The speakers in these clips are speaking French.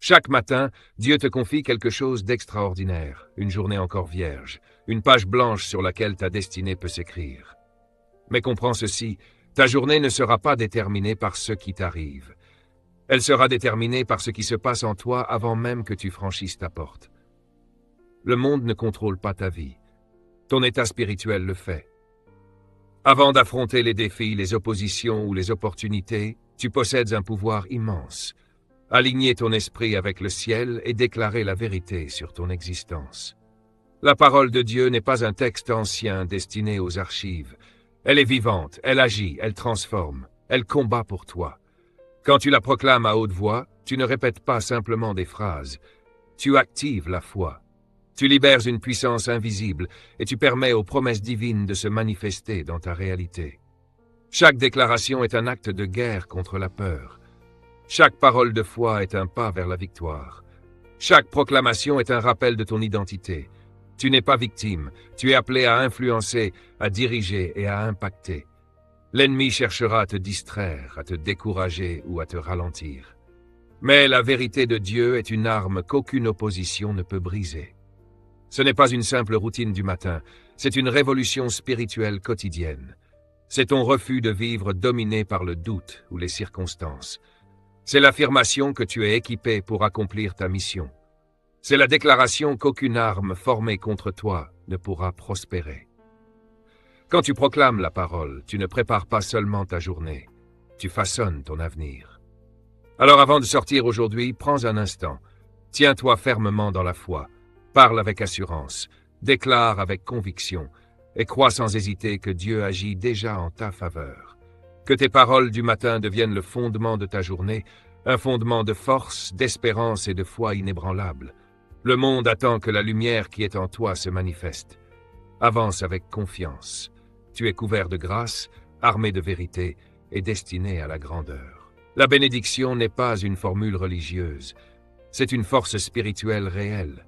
Chaque matin, Dieu te confie quelque chose d'extraordinaire, une journée encore vierge, une page blanche sur laquelle ta destinée peut s'écrire. Mais comprends ceci, ta journée ne sera pas déterminée par ce qui t'arrive. Elle sera déterminée par ce qui se passe en toi avant même que tu franchisses ta porte. Le monde ne contrôle pas ta vie. Ton état spirituel le fait. Avant d'affronter les défis, les oppositions ou les opportunités, tu possèdes un pouvoir immense. Aligner ton esprit avec le ciel et déclarer la vérité sur ton existence. La parole de Dieu n'est pas un texte ancien destiné aux archives. Elle est vivante, elle agit, elle transforme, elle combat pour toi. Quand tu la proclames à haute voix, tu ne répètes pas simplement des phrases. Tu actives la foi. Tu libères une puissance invisible et tu permets aux promesses divines de se manifester dans ta réalité. Chaque déclaration est un acte de guerre contre la peur. Chaque parole de foi est un pas vers la victoire. Chaque proclamation est un rappel de ton identité. Tu n'es pas victime, tu es appelé à influencer, à diriger et à impacter. L'ennemi cherchera à te distraire, à te décourager ou à te ralentir. Mais la vérité de Dieu est une arme qu'aucune opposition ne peut briser. Ce n'est pas une simple routine du matin, c'est une révolution spirituelle quotidienne. C'est ton refus de vivre dominé par le doute ou les circonstances. C'est l'affirmation que tu es équipé pour accomplir ta mission. C'est la déclaration qu'aucune arme formée contre toi ne pourra prospérer. Quand tu proclames la parole, tu ne prépares pas seulement ta journée, tu façonnes ton avenir. Alors avant de sortir aujourd'hui, prends un instant, tiens-toi fermement dans la foi, parle avec assurance, déclare avec conviction et crois sans hésiter que Dieu agit déjà en ta faveur. Que tes paroles du matin deviennent le fondement de ta journée, un fondement de force, d'espérance et de foi inébranlable. Le monde attend que la lumière qui est en toi se manifeste. Avance avec confiance. Tu es couvert de grâce, armé de vérité et destiné à la grandeur. La bénédiction n'est pas une formule religieuse, c'est une force spirituelle réelle.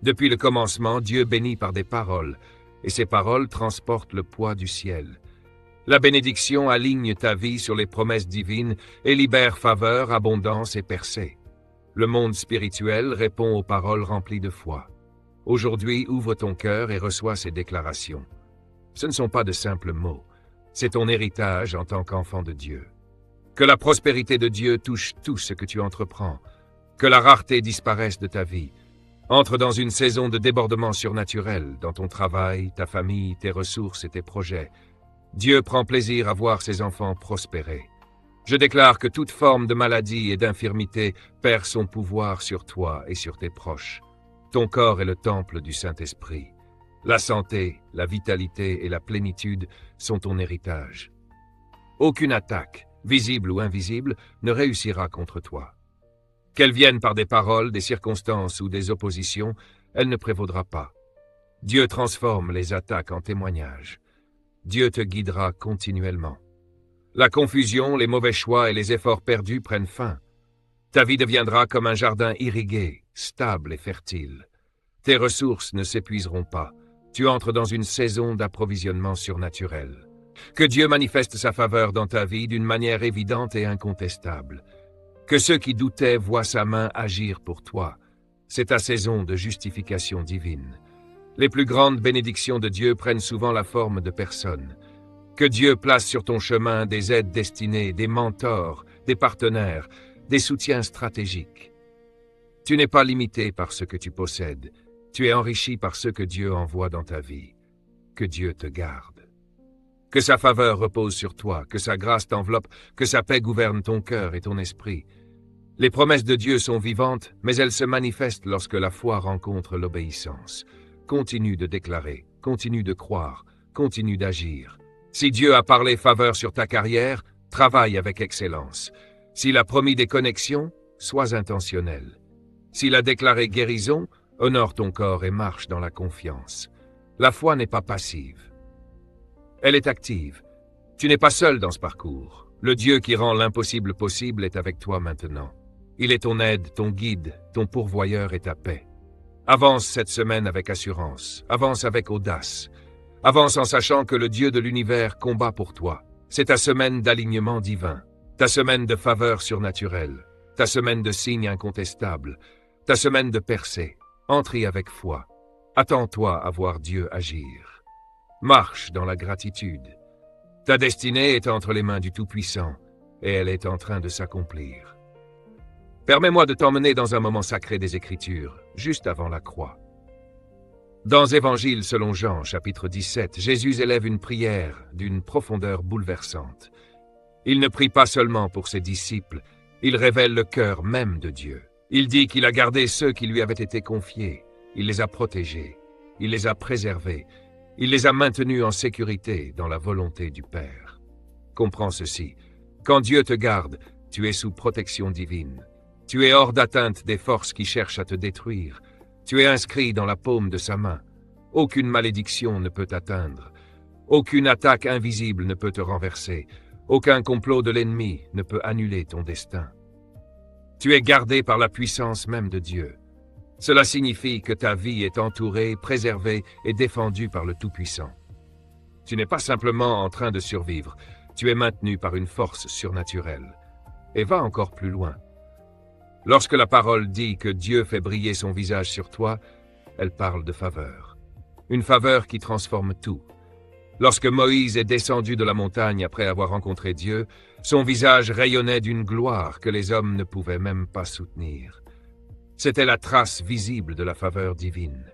Depuis le commencement, Dieu bénit par des paroles, et ces paroles transportent le poids du ciel. La bénédiction aligne ta vie sur les promesses divines et libère faveur, abondance et percée. Le monde spirituel répond aux paroles remplies de foi. Aujourd'hui, ouvre ton cœur et reçois ces déclarations. Ce ne sont pas de simples mots, c'est ton héritage en tant qu'enfant de Dieu. Que la prospérité de Dieu touche tout ce que tu entreprends, que la rareté disparaisse de ta vie. Entre dans une saison de débordement surnaturel dans ton travail, ta famille, tes ressources et tes projets. Dieu prend plaisir à voir ses enfants prospérer. Je déclare que toute forme de maladie et d'infirmité perd son pouvoir sur toi et sur tes proches. Ton corps est le temple du Saint-Esprit. La santé, la vitalité et la plénitude sont ton héritage. Aucune attaque, visible ou invisible, ne réussira contre toi. Qu'elle vienne par des paroles, des circonstances ou des oppositions, elle ne prévaudra pas. Dieu transforme les attaques en témoignages. Dieu te guidera continuellement. La confusion, les mauvais choix et les efforts perdus prennent fin. Ta vie deviendra comme un jardin irrigué, stable et fertile. Tes ressources ne s'épuiseront pas. Tu entres dans une saison d'approvisionnement surnaturel. Que Dieu manifeste sa faveur dans ta vie d'une manière évidente et incontestable. Que ceux qui doutaient voient sa main agir pour toi. C'est ta saison de justification divine. Les plus grandes bénédictions de Dieu prennent souvent la forme de personnes. Que Dieu place sur ton chemin des aides destinées, des mentors, des partenaires, des soutiens stratégiques. Tu n'es pas limité par ce que tu possèdes. Tu es enrichi par ce que Dieu envoie dans ta vie. Que Dieu te garde. Que sa faveur repose sur toi, que sa grâce t'enveloppe, que sa paix gouverne ton cœur et ton esprit. Les promesses de Dieu sont vivantes, mais elles se manifestent lorsque la foi rencontre l'obéissance. Continue de déclarer, continue de croire, continue d'agir. Si Dieu a parlé faveur sur ta carrière, travaille avec excellence. S'il a promis des connexions, sois intentionnel. S'il a déclaré guérison, honore ton corps et marche dans la confiance. La foi n'est pas passive. Elle est active. Tu n'es pas seul dans ce parcours. Le Dieu qui rend l'impossible possible est avec toi maintenant. Il est ton aide, ton guide, ton pourvoyeur et ta paix. Avance cette semaine avec assurance, avance avec audace. Avance en sachant que le Dieu de l'univers combat pour toi. C'est ta semaine d'alignement divin, ta semaine de faveur surnaturelle, ta semaine de signes incontestables, ta semaine de percée. Entre-y avec foi. Attends-toi à voir Dieu agir. Marche dans la gratitude. Ta destinée est entre les mains du Tout-Puissant, et elle est en train de s'accomplir. Permets-moi de t'emmener dans un moment sacré des Écritures, juste avant la croix. Dans Évangile selon Jean, chapitre 17, Jésus élève une prière d'une profondeur bouleversante. Il ne prie pas seulement pour ses disciples, il révèle le cœur même de Dieu. Il dit qu'il a gardé ceux qui lui avaient été confiés, il les a protégés, il les a préservés, il les a maintenus en sécurité dans la volonté du Père. Comprends ceci, quand Dieu te garde, tu es sous protection divine. Tu es hors d'atteinte des forces qui cherchent à te détruire. Tu es inscrit dans la paume de sa main. Aucune malédiction ne peut t'atteindre. Aucune attaque invisible ne peut te renverser. Aucun complot de l'ennemi ne peut annuler ton destin. Tu es gardé par la puissance même de Dieu. Cela signifie que ta vie est entourée, préservée et défendue par le Tout-Puissant. Tu n'es pas simplement en train de survivre, tu es maintenu par une force surnaturelle. Et va encore plus loin. Lorsque la parole dit que Dieu fait briller son visage sur toi, elle parle de faveur. Une faveur qui transforme tout. Lorsque Moïse est descendu de la montagne après avoir rencontré Dieu, son visage rayonnait d'une gloire que les hommes ne pouvaient même pas soutenir. C'était la trace visible de la faveur divine.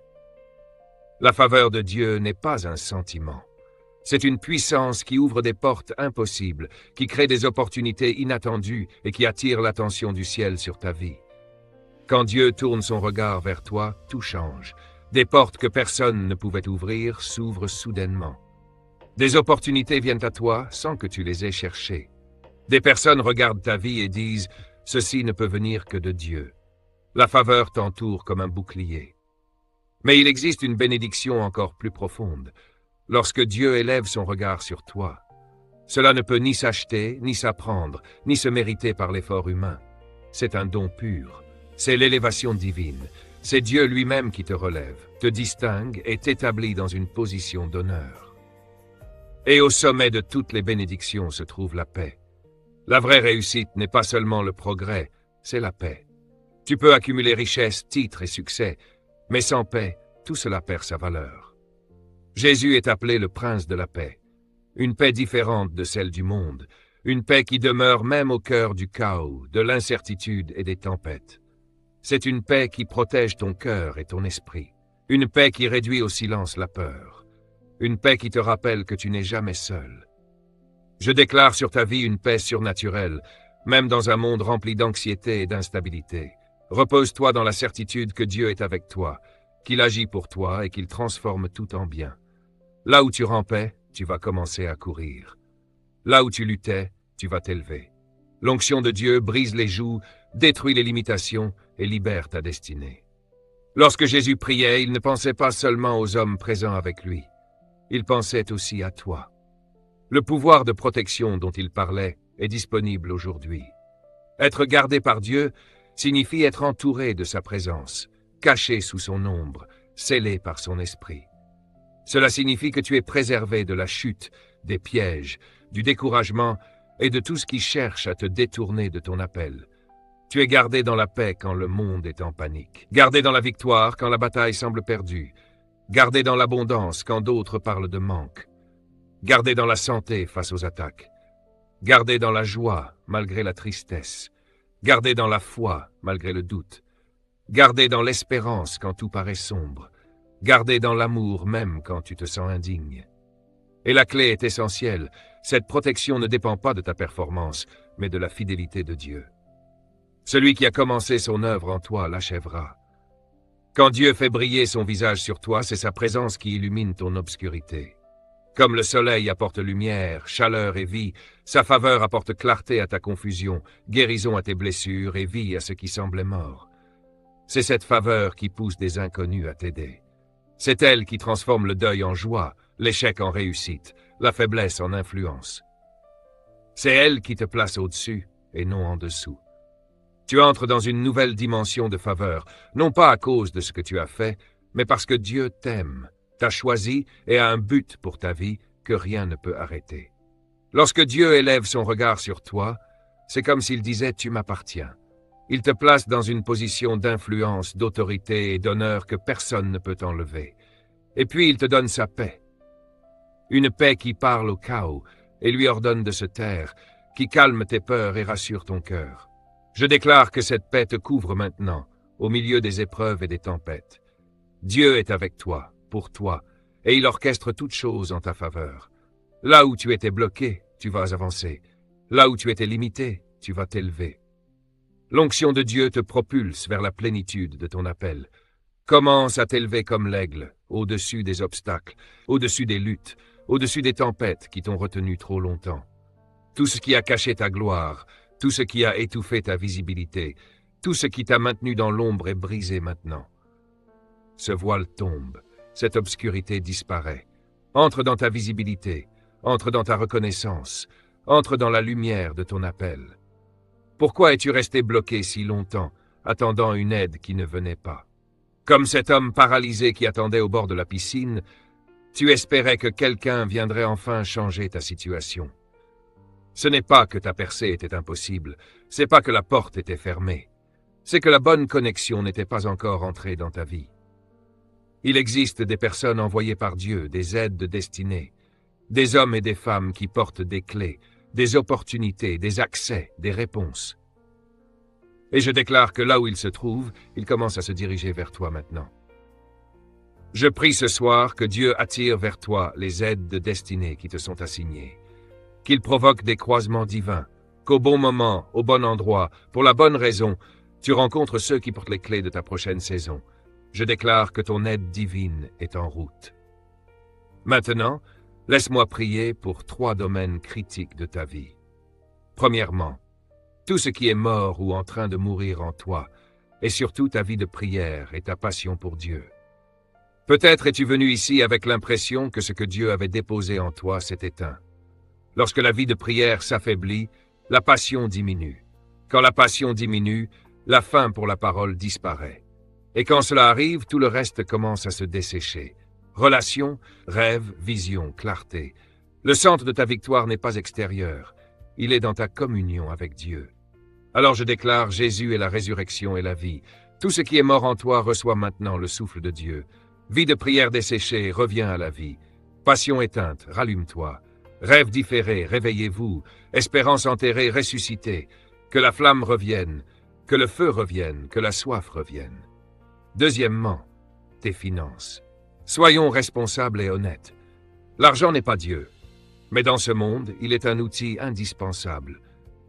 La faveur de Dieu n'est pas un sentiment. C'est une puissance qui ouvre des portes impossibles, qui crée des opportunités inattendues et qui attire l'attention du ciel sur ta vie. Quand Dieu tourne son regard vers toi, tout change. Des portes que personne ne pouvait ouvrir s'ouvrent soudainement. Des opportunités viennent à toi sans que tu les aies cherchées. Des personnes regardent ta vie et disent « Ceci ne peut venir que de Dieu ». La faveur t'entoure comme un bouclier. Mais il existe une bénédiction encore plus profonde. Lorsque Dieu élève son regard sur toi, cela ne peut ni s'acheter, ni s'apprendre, ni se mériter par l'effort humain. C'est un don pur. C'est l'élévation divine. C'est Dieu lui-même qui te relève, te distingue et t'établit dans une position d'honneur. Et au sommet de toutes les bénédictions se trouve la paix. La vraie réussite n'est pas seulement le progrès, c'est la paix. Tu peux accumuler richesse, titres et succès, mais sans paix, tout cela perd sa valeur. Jésus est appelé le prince de la paix, une paix différente de celle du monde, une paix qui demeure même au cœur du chaos, de l'incertitude et des tempêtes. C'est une paix qui protège ton cœur et ton esprit, une paix qui réduit au silence la peur, une paix qui te rappelle que tu n'es jamais seul. Je déclare sur ta vie une paix surnaturelle, même dans un monde rempli d'anxiété et d'instabilité. Repose-toi dans la certitude que Dieu est avec toi, qu'il agit pour toi et qu'il transforme tout en bien. Là où tu rampais, tu vas commencer à courir. Là où tu luttais, tu vas t'élever. L'onction de Dieu brise les jougs, détruit les limitations et libère ta destinée. Lorsque Jésus priait, il ne pensait pas seulement aux hommes présents avec lui. Il pensait aussi à toi. Le pouvoir de protection dont il parlait est disponible aujourd'hui. Être gardé par Dieu signifie être entouré de sa présence, caché sous son ombre, scellé par son esprit. Cela signifie que tu es préservé de la chute, des pièges, du découragement et de tout ce qui cherche à te détourner de ton appel. Tu es gardé dans la paix quand le monde est en panique, gardé dans la victoire quand la bataille semble perdue, gardé dans l'abondance quand d'autres parlent de manque, gardé dans la santé face aux attaques, gardé dans la joie malgré la tristesse, gardé dans la foi malgré le doute, gardé dans l'espérance quand tout paraît sombre, gardé dans l'amour même quand tu te sens indigne. Et la clé est essentielle, cette protection ne dépend pas de ta performance, mais de la fidélité de Dieu. Celui qui a commencé son œuvre en toi l'achèvera. Quand Dieu fait briller son visage sur toi, c'est sa présence qui illumine ton obscurité. Comme le soleil apporte lumière, chaleur et vie, sa faveur apporte clarté à ta confusion, guérison à tes blessures et vie à ce qui semblait mort. C'est cette faveur qui pousse des inconnus à t'aider. C'est elle qui transforme le deuil en joie, l'échec en réussite, la faiblesse en influence. C'est elle qui te place au-dessus et non en dessous. Tu entres dans une nouvelle dimension de faveur, non pas à cause de ce que tu as fait, mais parce que Dieu t'aime, t'a choisi et a un but pour ta vie que rien ne peut arrêter. Lorsque Dieu élève son regard sur toi, c'est comme s'il disait « Tu m'appartiens ». Il te place dans une position d'influence, d'autorité et d'honneur que personne ne peut enlever. Et puis il te donne sa paix. Une paix qui parle au chaos et lui ordonne de se taire, qui calme tes peurs et rassure ton cœur. Je déclare que cette paix te couvre maintenant, au milieu des épreuves et des tempêtes. Dieu est avec toi, pour toi, et il orchestre toutes choses en ta faveur. Là où tu étais bloqué, tu vas avancer. Là où tu étais limité, tu vas t'élever. L'onction de Dieu te propulse vers la plénitude de ton appel. Commence à t'élever comme l'aigle, au-dessus des obstacles, au-dessus des luttes, au-dessus des tempêtes qui t'ont retenu trop longtemps. Tout ce qui a caché ta gloire, tout ce qui a étouffé ta visibilité, tout ce qui t'a maintenu dans l'ombre est brisé maintenant. Ce voile tombe, cette obscurité disparaît. Entre dans ta visibilité, entre dans ta reconnaissance, entre dans la lumière de ton appel. Pourquoi es-tu resté bloqué si longtemps, attendant une aide qui ne venait pas? Comme cet homme paralysé qui attendait au bord de la piscine, tu espérais que quelqu'un viendrait enfin changer ta situation. Ce n'est pas que ta percée était impossible, c'est pas que la porte était fermée, c'est que la bonne connexion n'était pas encore entrée dans ta vie. Il existe des personnes envoyées par Dieu, des aides de destinée, des hommes et des femmes qui portent des clés, des opportunités, des accès, des réponses. Et je déclare que là où il se trouve, il commence à se diriger vers toi maintenant. Je prie ce soir que Dieu attire vers toi les aides de destinée qui te sont assignées, qu'il provoque des croisements divins, qu'au bon moment, au bon endroit, pour la bonne raison, tu rencontres ceux qui portent les clés de ta prochaine saison. Je déclare que ton aide divine est en route. Maintenant, laisse-moi prier pour 3 domaines critiques de ta vie. Premièrement, tout ce qui est mort ou en train de mourir en toi, et surtout ta vie de prière et ta passion pour Dieu. Peut-être es-tu venu ici avec l'impression que ce que Dieu avait déposé en toi s'est éteint. Lorsque la vie de prière s'affaiblit, la passion diminue. Quand la passion diminue, la faim pour la parole disparaît. Et quand cela arrive, tout le reste commence à se dessécher. Relations, rêves, visions, clarté. Le centre de ta victoire n'est pas extérieur. Il est dans ta communion avec Dieu. Alors je déclare, Jésus est la résurrection et la vie. Tout ce qui est mort en toi reçoit maintenant le souffle de Dieu. Vie de prière desséchée, reviens à la vie. Passion éteinte, rallume-toi. Rêve différé, réveillez-vous. Espérance enterrée, ressuscitez. Que la flamme revienne, que le feu revienne, que la soif revienne. Deuxièmement, tes finances. Soyons responsables et honnêtes. L'argent n'est pas Dieu. Mais dans ce monde, il est un outil indispensable.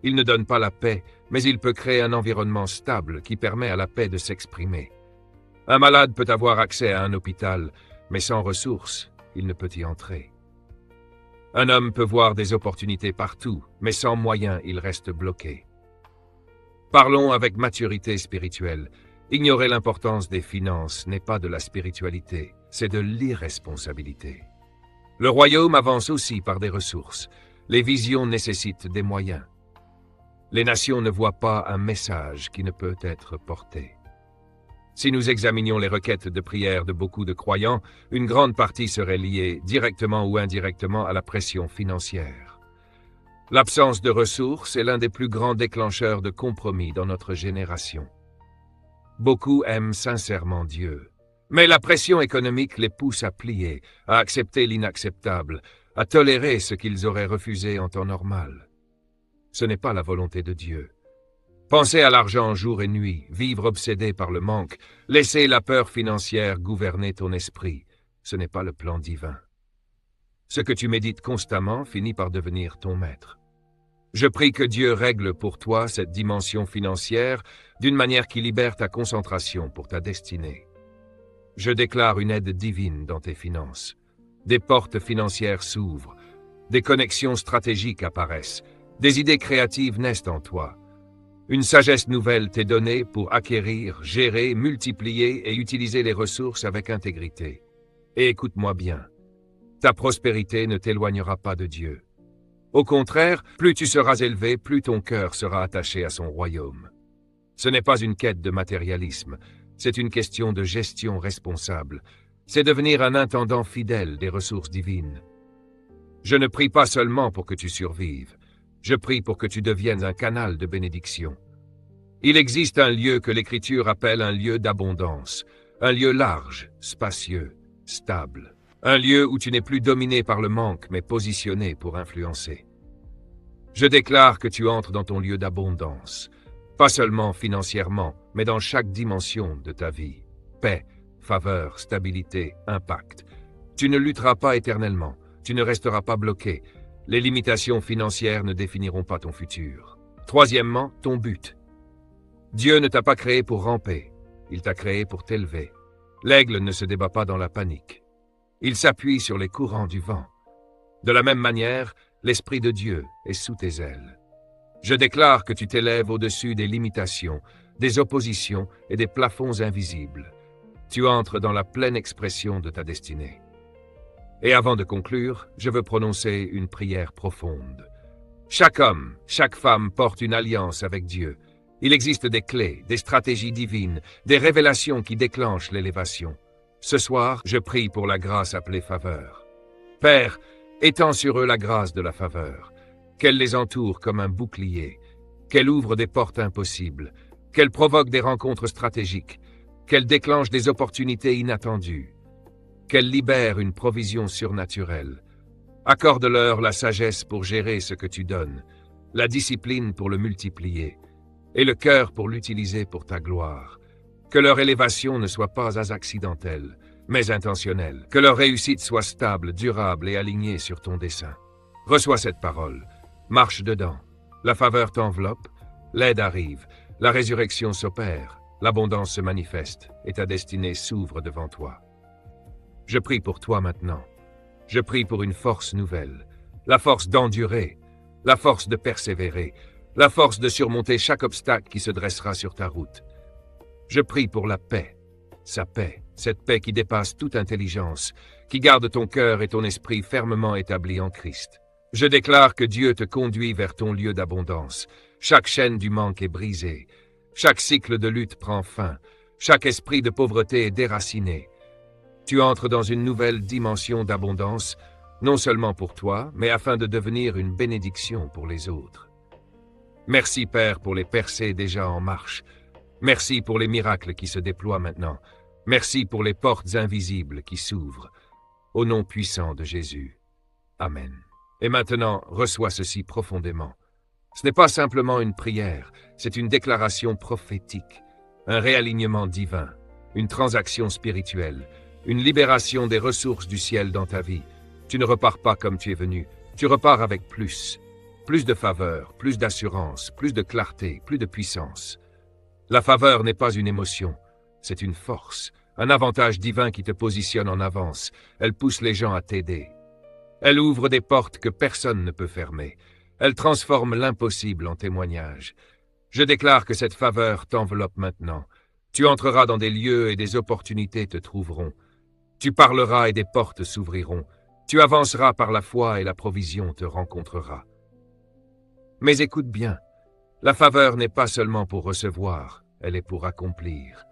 Il ne donne pas la paix, mais il peut créer un environnement stable qui permet à la paix de s'exprimer. Un malade peut avoir accès à un hôpital, mais sans ressources, il ne peut y entrer. Un homme peut voir des opportunités partout, mais sans moyens, il reste bloqué. Parlons avec maturité spirituelle. Ignorer l'importance des finances n'est pas de la spiritualité, c'est de l'irresponsabilité. Le royaume avance aussi par des ressources. Les visions nécessitent des moyens. Les nations ne voient pas un message qui ne peut être porté. Si nous examinions les requêtes de prière de beaucoup de croyants, une grande partie serait liée, directement ou indirectement, à la pression financière. L'absence de ressources est l'un des plus grands déclencheurs de compromis dans notre génération. Beaucoup aiment sincèrement Dieu, mais la pression économique les pousse à plier, à accepter l'inacceptable, à tolérer ce qu'ils auraient refusé en temps normal. Ce n'est pas la volonté de Dieu. Penser à l'argent jour et nuit, vivre obsédé par le manque, laisser la peur financière gouverner ton esprit, ce n'est pas le plan divin. Ce que tu médites constamment finit par devenir ton maître. Je prie que Dieu règle pour toi cette dimension financière d'une manière qui libère ta concentration pour ta destinée. Je déclare une aide divine dans tes finances. Des portes financières s'ouvrent, des connexions stratégiques apparaissent, des idées créatives naissent en toi. Une sagesse nouvelle t'est donnée pour acquérir, gérer, multiplier et utiliser les ressources avec intégrité. Et écoute-moi bien, ta prospérité ne t'éloignera pas de Dieu. Au contraire, plus tu seras élevé, plus ton cœur sera attaché à son royaume. Ce n'est pas une quête de matérialisme, c'est une question de gestion responsable. C'est devenir un intendant fidèle des ressources divines. Je ne prie pas seulement pour que tu survives, je prie pour que tu deviennes un canal de bénédiction. Il existe un lieu que l'Écriture appelle un lieu d'abondance, un lieu large, spacieux, stable, un lieu où tu n'es plus dominé par le manque mais positionné pour influencer. Je déclare que tu entres dans ton lieu d'abondance, pas seulement financièrement, mais dans chaque dimension de ta vie. Paix, faveur, stabilité, impact. Tu ne lutteras pas éternellement, tu ne resteras pas bloqué. Les limitations financières ne définiront pas ton futur. Troisièmement, ton but. Dieu ne t'a pas créé pour ramper, il t'a créé pour t'élever. L'aigle ne se débat pas dans la panique. Il s'appuie sur les courants du vent. De la même manière, l'Esprit de Dieu est sous tes ailes. Je déclare que tu t'élèves au-dessus des limitations, des oppositions et des plafonds invisibles. Tu entres dans la pleine expression de ta destinée. Et avant de conclure, je veux prononcer une prière profonde. Chaque homme, chaque femme porte une alliance avec Dieu. Il existe des clés, des stratégies divines, des révélations qui déclenchent l'élévation. Ce soir, je prie pour la grâce appelée faveur. Père, étends sur eux la grâce de la faveur, qu'elle les entoure comme un bouclier, qu'elle ouvre des portes impossibles, qu'elle provoque des rencontres stratégiques, qu'elle déclenche des opportunités inattendues, qu'elle libère une provision surnaturelle. Accorde-leur la sagesse pour gérer ce que tu donnes, la discipline pour le multiplier, et le cœur pour l'utiliser pour ta gloire. Que leur élévation ne soit pas accidentelle, mais intentionnelle. Que leur réussite soit stable, durable et alignée sur ton dessein. Reçois cette parole. Marche dedans. La faveur t'enveloppe, l'aide arrive, la résurrection s'opère, l'abondance se manifeste et ta destinée s'ouvre devant toi. Je prie pour toi maintenant. Je prie pour une force nouvelle, la force d'endurer, la force de persévérer, la force de surmonter chaque obstacle qui se dressera sur ta route. Je prie pour la paix, sa paix, cette paix qui dépasse toute intelligence, qui garde ton cœur et ton esprit fermement établis en Christ. Je déclare que Dieu te conduit vers ton lieu d'abondance. Chaque chaîne du manque est brisée. Chaque cycle de lutte prend fin. Chaque esprit de pauvreté est déraciné. Tu entres dans une nouvelle dimension d'abondance, non seulement pour toi, mais afin de devenir une bénédiction pour les autres. Merci Père pour les percées déjà en marche. Merci pour les miracles qui se déploient maintenant. Merci pour les portes invisibles qui s'ouvrent. Au nom puissant de Jésus. Amen. Et maintenant, reçois ceci profondément. Ce n'est pas simplement une prière, c'est une déclaration prophétique, un réalignement divin, une transaction spirituelle, une libération des ressources du ciel dans ta vie. Tu ne repars pas comme tu es venu, tu repars avec plus. Plus de faveur, plus d'assurance, plus de clarté, plus de puissance. La faveur n'est pas une émotion, c'est une force, un avantage divin qui te positionne en avance. Elle pousse les gens à t'aider. Elle ouvre des portes que personne ne peut fermer. Elle transforme l'impossible en témoignage. Je déclare que cette faveur t'enveloppe maintenant. Tu entreras dans des lieux et des opportunités te trouveront. Tu parleras et des portes s'ouvriront. Tu avanceras par la foi et la provision te rencontrera. Mais écoute bien, la faveur n'est pas seulement pour recevoir, elle est pour accomplir.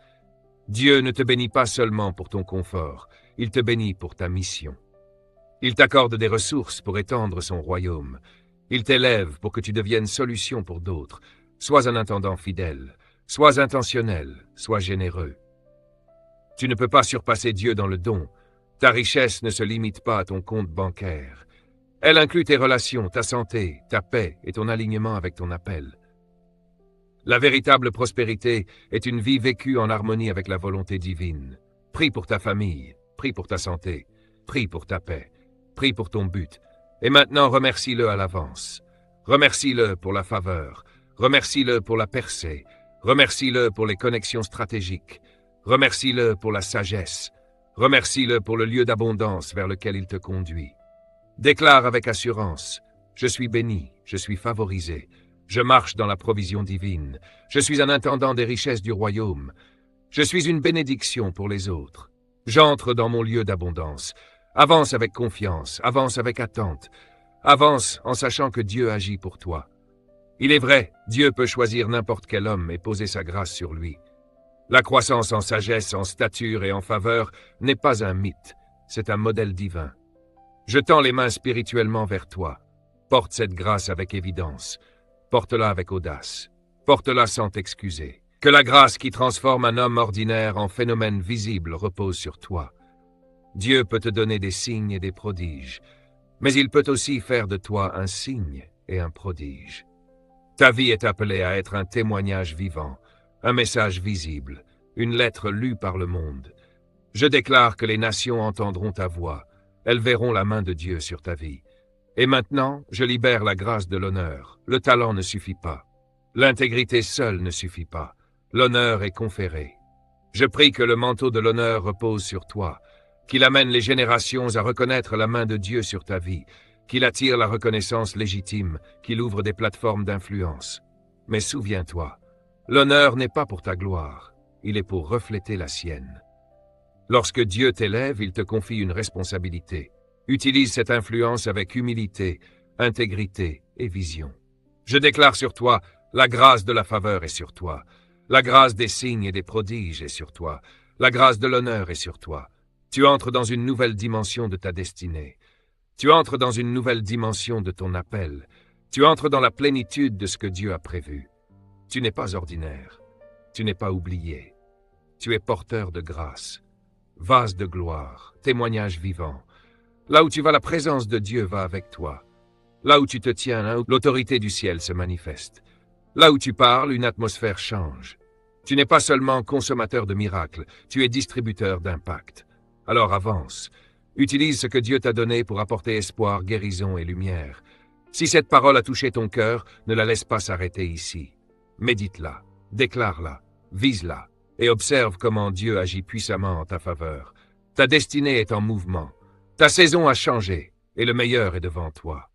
Dieu ne te bénit pas seulement pour ton confort, il te bénit pour ta mission. Il t'accorde des ressources pour étendre son royaume. Il t'élève pour que tu deviennes solution pour d'autres. Sois un intendant fidèle, sois intentionnel, sois généreux. Tu ne peux pas surpasser Dieu dans le don. Ta richesse ne se limite pas à ton compte bancaire. Elle inclut tes relations, ta santé, ta paix et ton alignement avec ton appel. La véritable prospérité est une vie vécue en harmonie avec la volonté divine. Prie pour ta famille, prie pour ta santé, prie pour ta paix, prie pour ton but. Et maintenant, remercie-le à l'avance. Remercie-le pour la faveur, remercie-le pour la percée, remercie-le pour les connexions stratégiques, remercie-le pour la sagesse, remercie-le pour le lieu d'abondance vers lequel il te conduit. Déclare avec assurance, je suis béni, je suis favorisé, je marche dans la provision divine, je suis un intendant des richesses du royaume, je suis une bénédiction pour les autres. J'entre dans mon lieu d'abondance, avance avec confiance, avance avec attente, avance en sachant que Dieu agit pour toi. Il est vrai, Dieu peut choisir n'importe quel homme et poser sa grâce sur lui. La croissance en sagesse, en stature et en faveur n'est pas un mythe, c'est un modèle divin. Je tends les mains spirituellement vers toi. Porte cette grâce avec évidence. Porte-la avec audace. Porte-la sans t'excuser. Que la grâce qui transforme un homme ordinaire en phénomène visible repose sur toi. Dieu peut te donner des signes et des prodiges, mais il peut aussi faire de toi un signe et un prodige. Ta vie est appelée à être un témoignage vivant, un message visible, une lettre lue par le monde. Je déclare que les nations entendront ta voix, elles verront la main de Dieu sur ta vie. Et maintenant, je libère la grâce de l'honneur. Le talent ne suffit pas. L'intégrité seule ne suffit pas. L'honneur est conféré. Je prie que le manteau de l'honneur repose sur toi, qu'il amène les générations à reconnaître la main de Dieu sur ta vie, qu'il attire la reconnaissance légitime, qu'il ouvre des plateformes d'influence. Mais souviens-toi, l'honneur n'est pas pour ta gloire, il est pour refléter la sienne. Lorsque Dieu t'élève, il te confie une responsabilité. Utilise cette influence avec humilité, intégrité et vision. Je déclare sur toi, la grâce de la faveur est sur toi. La grâce des signes et des prodiges est sur toi. La grâce de l'honneur est sur toi. Tu entres dans une nouvelle dimension de ta destinée. Tu entres dans une nouvelle dimension de ton appel. Tu entres dans la plénitude de ce que Dieu a prévu. Tu n'es pas ordinaire. Tu n'es pas oublié. Tu es porteur de grâce, vase de gloire, témoignage vivant. Là où tu vas, la présence de Dieu va avec toi. Là où tu te tiens, là où l'autorité du ciel se manifeste. Là où tu parles, une atmosphère change. Tu n'es pas seulement consommateur de miracles, tu es distributeur d'impact. Alors avance. Utilise ce que Dieu t'a donné pour apporter espoir, guérison et lumière. Si cette parole a touché ton cœur, ne la laisse pas s'arrêter ici. Médite-la, déclare-la, vise-la, et observe comment Dieu agit puissamment en ta faveur. Ta destinée est en mouvement. Ta saison a changé, et le meilleur est devant toi.